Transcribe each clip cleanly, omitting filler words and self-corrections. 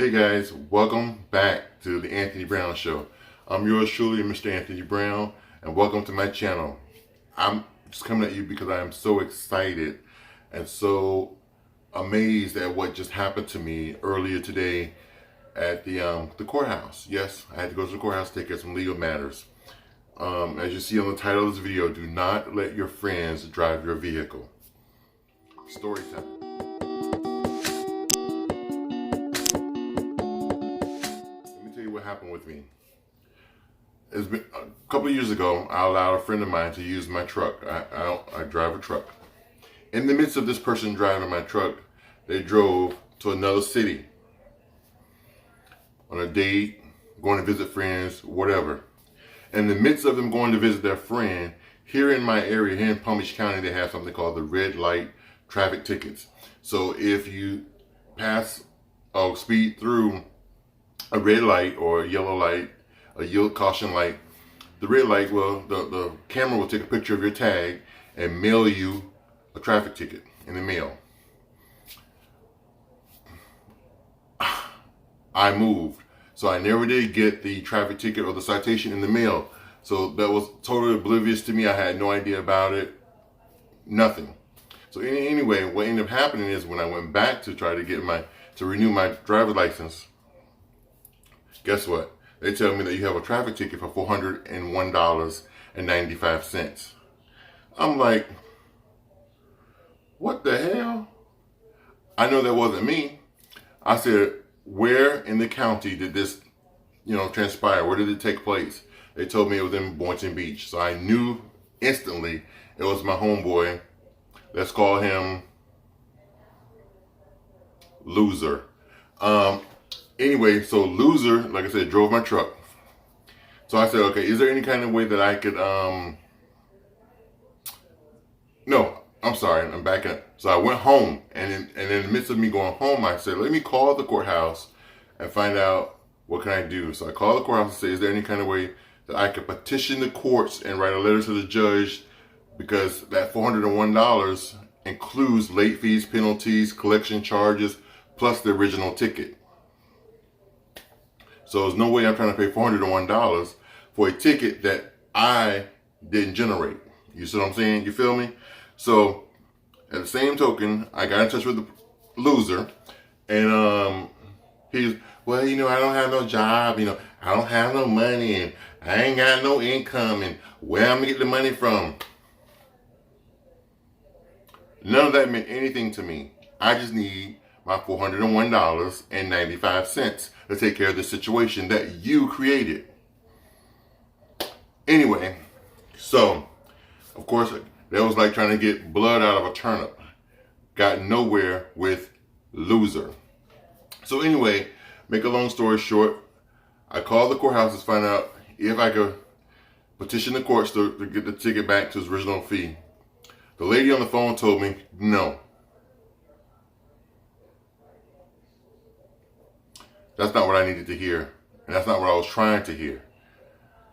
Hey guys, welcome back to the Anthony Brown Show. I'm yours truly, Mr. Anthony Brown, and welcome to my channel. I'm just coming at you because I am so excited and so amazed at what just happened to me earlier today at the courthouse. Yes, I had to go to the courthouse to take care of some legal matters. As you see on the title of this video, do not let your friends drive your vehicle. Story time. What happened with me. It's been a couple of years ago. I allowed a friend of mine to use my truck. I drive a truck. In the midst of this person driving my truck, they drove to another city on a date, going to visit friends, whatever. In the midst of them going to visit their friend, here in my area, here in Palm Beach County, they have something called the red light traffic tickets. So if you pass or speed through a red light or a yellow light, a yield caution light, the red light will, the camera will take a picture of your tag and mail you a traffic ticket in the mail. I moved, so I never did get the traffic ticket or the citation in the mail. So that was totally oblivious to me. I had no idea about it, nothing. So anyway, what ended up happening is when I went back to try to get to renew my driver's license, guess what? They tell me that you have a traffic ticket for $401.95. I'm like, what the hell? I know that wasn't me. I said, where in the county did this, transpire? Where did it take place? They told me it was in Boynton Beach. So I knew instantly it was my homeboy. Let's call him Loser. Anyway, so Loser, like I said, drove my truck. So I said, okay, is there any kind of way that I could, no, I'm sorry, I'm backing up. So I went home, and in the midst of me going home, I said, let me call the courthouse and find out what can I do. So I called the courthouse and said, is there any kind of way that I could petition the courts and write a letter to the judge, because that $401 includes late fees, penalties, collection charges, plus the original ticket. So there's no way I'm trying to pay $401 for a ticket that I didn't generate. You see what I'm saying? You feel me? So at the same token, I got in touch with the Loser, and he's, well, I don't have no job, I don't have no money, and I ain't got no income, and where I'm gonna get the money from? None of that meant anything to me. I just need my $401.95 to take care of the situation that you created. Anyway, so, of course, that was like trying to get blood out of a turnip. Got nowhere with Loser. So anyway, make a long story short, I called the courthouse to find out if I could petition the courts to get the ticket back to its original fee. The lady on the phone told me no. That's not what I needed to hear. And that's not what I was trying to hear.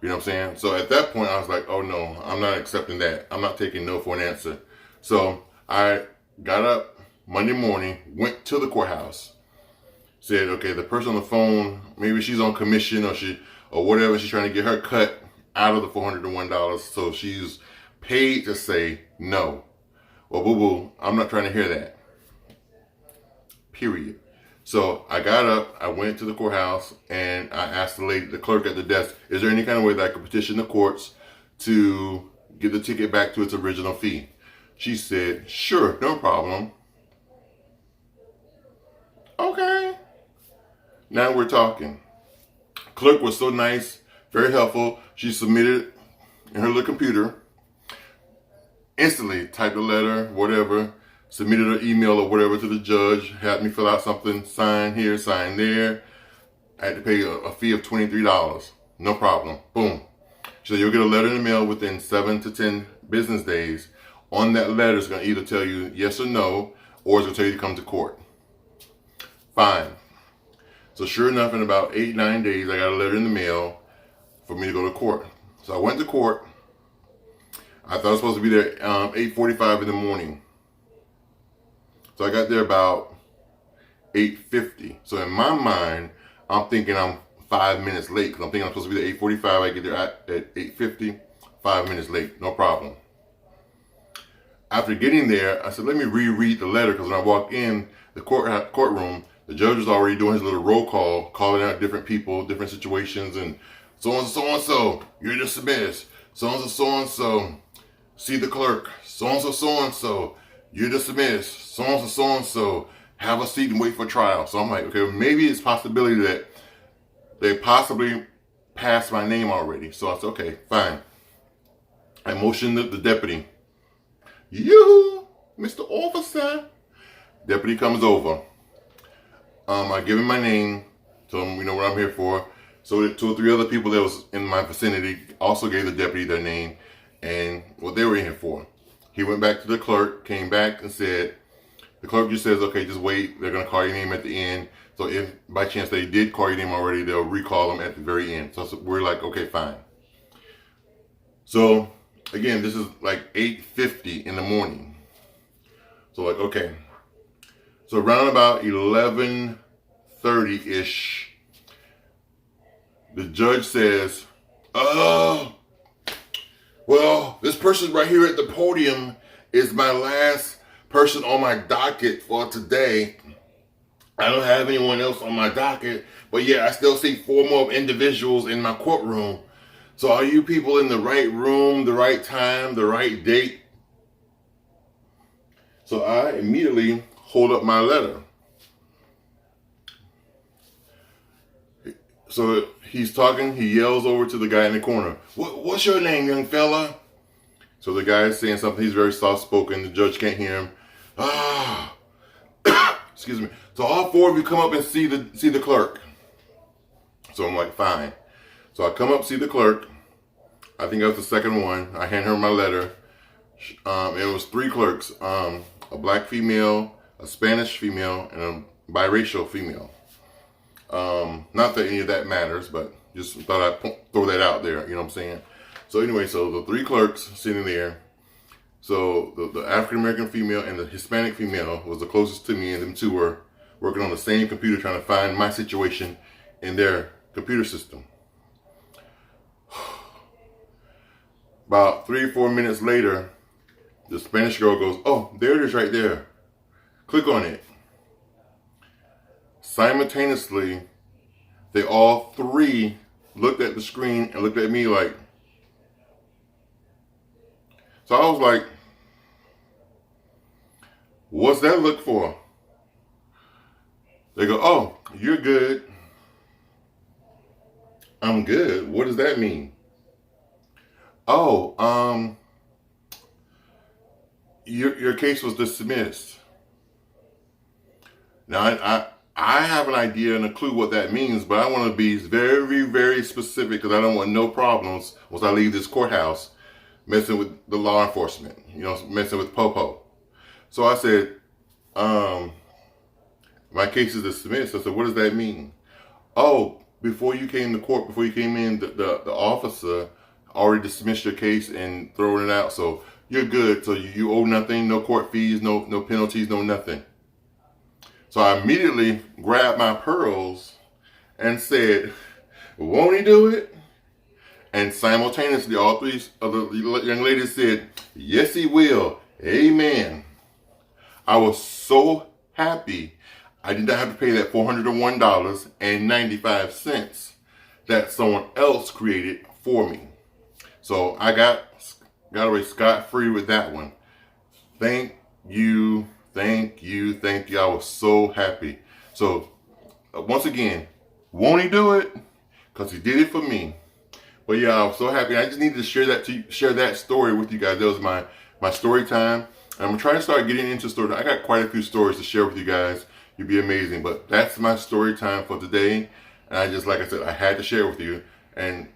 You know what I'm saying? So at that point, I was like, oh no, I'm not accepting that. I'm not taking no for an answer. So I got up Monday morning, went to the courthouse, said, okay, the person on the phone, maybe she's on commission or whatever. She's trying to get her cut out of the $401. So she's paid to say no. Well, boo-boo, I'm not trying to hear that. Period. So I got up, I went to the courthouse, and I asked the clerk at the desk, is there any kind of way that I could petition the courts to get the ticket back to its original fee? She said, sure, no problem. Okay. Now we're talking. Clerk was so nice, very helpful. She submitted in her little computer, instantly typed a letter, whatever, submitted an email or whatever to the judge, had me fill out something, sign here, sign there. I had to pay a fee of $23. No problem. Boom. She said, you'll get a letter in the mail within 7 to 10 business days. On that letter, it's going to either tell you yes or no, or it's going to tell you to come to court. Fine. So sure enough, in about 8-9 days, I got a letter in the mail for me to go to court. So I went to court. I thought I was supposed to be there 8:45 in the morning. So I got there about 8:50. So in my mind, I'm thinking I'm 5 minutes late because I'm thinking I'm supposed to be at 8:45. I get there at 8:50, 5 minutes late, no problem. After getting there, I said, let me reread the letter, because when I walked in the courtroom, the judge was already doing his little roll call, calling out different people, different situations, and so-and-so, you're dismissed. So-and-so, see the clerk. So-and-so, you're dismissed. So-and-so, have a seat and wait for trial. So I'm like, okay, maybe it's a possibility that they possibly passed my name already. So I said, okay, fine. I motioned the deputy. You, Mr. Officer. Deputy comes over. I give him my name, tell him, what I'm here for. So 2 or 3 other people that was in my vicinity also gave the deputy their name and what they were in here for. He went back to the clerk, came back and said, the clerk just says, okay, just wait. They're going to call your name at the end. So if by chance they did call your name already, they'll recall them at the very end. So we're like, okay, fine. So again, this is like 8:50 in the morning. So like, okay. So around about 11:30-ish, the judge says, oh, well, this person right here at the podium is my last person on my docket for today. I don't have anyone else on my docket, but yeah, I still see 4 more individuals in my courtroom. So are you people in the right room, the right time, the right date? So I immediately hold up my letter. So he's talking, he yells over to the guy in the corner. What's your name, young fella? So the guy is saying something, he's very soft-spoken, the judge can't hear him. Excuse me. So all 4 of you come up and see the clerk. So I'm like, fine. So I come up, see the clerk. I think that was the second one. I hand her my letter. It was 3 clerks. A black female, a Spanish female, and a biracial female. Not that any of that matters, but just thought I'd throw that out there, you know what I'm saying? So anyway, so the 3 clerks sitting there. So the African-American female and the Hispanic female was the closest to me, and them 2 were working on the same computer trying to find my situation in their computer system. About 3 or 4 minutes later, the Spanish girl goes, oh, there it is right there. Click on it. Simultaneously, they all 3 looked at the screen and looked at me like. So I was like, what's that look for? They go, oh, you're good. I'm good. What does that mean? Oh, your case was dismissed. Now, I have an idea and a clue what that means, but I want to be very, very specific because I don't want no problems once I leave this courthouse messing with the law enforcement, messing with Popo. So I said, my case is dismissed. I said, what does that mean? Oh, before you came to court, before you came in, the officer already dismissed your case and thrown it out. So you're good. So you owe nothing, no court fees, no penalties, no nothing. So I immediately grabbed my pearls and said, won't he do it? And simultaneously, all 3 other young ladies said, yes, he will. Amen. I was so happy I did not have to pay that $401.95 that someone else created for me. So I got away scot-free with that one. Thank you. I was so happy. So once again, won't he do it? Because he did it for me. But yeah, I was so happy. I just needed to share that story with you guys. That was my story time. And I'm trying to start getting into story. I got quite a few stories to share with you guys. You'd be amazing. But that's my story time for today. And I just, like I said, I had to share with you. And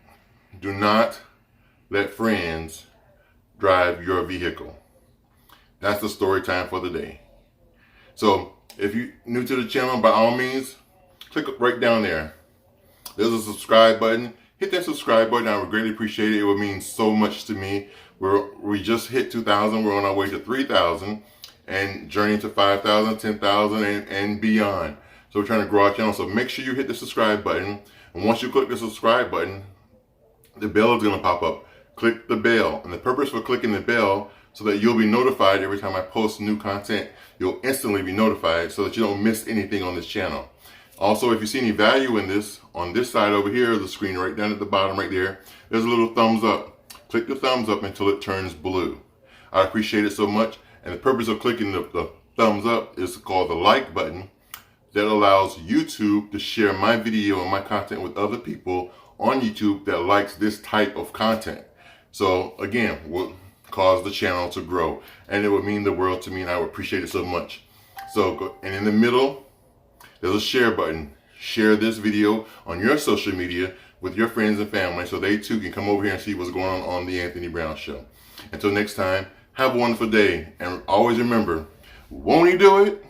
do not let friends drive your vehicle. That's the story time for the day. So if you're new to the channel, by all means, click right down there. There's a subscribe button. Hit that subscribe button. I would greatly appreciate it. It would mean so much to me. We just hit 2,000. We're on our way to 3,000 and journey to 5,000, 10,000, and beyond. So we're trying to grow our channel. So make sure you hit the subscribe button. And once you click the subscribe button, the bell is going to pop up. Click the bell. And the purpose for clicking the bell, so that you'll be notified every time I post new content. You'll instantly be notified so that you don't miss anything on this channel. Also, if you see any value in this, on this side over here of the screen, right down at the bottom right there, there's a little thumbs up. Click the thumbs up until it turns blue. I appreciate it so much. And the purpose of clicking the thumbs up is called the like button. That allows YouTube to share my video and my content with other people on YouTube that likes this type of content. So again, will cause the channel to grow, and it would mean the world to me, and I would appreciate it so much. So go, and in the middle, there's a share button. Share this video on your social media with your friends and family so they too can come over here and see what's going on the Anthony Brown Show. Until next time, have a wonderful day, and always remember, won't he do it?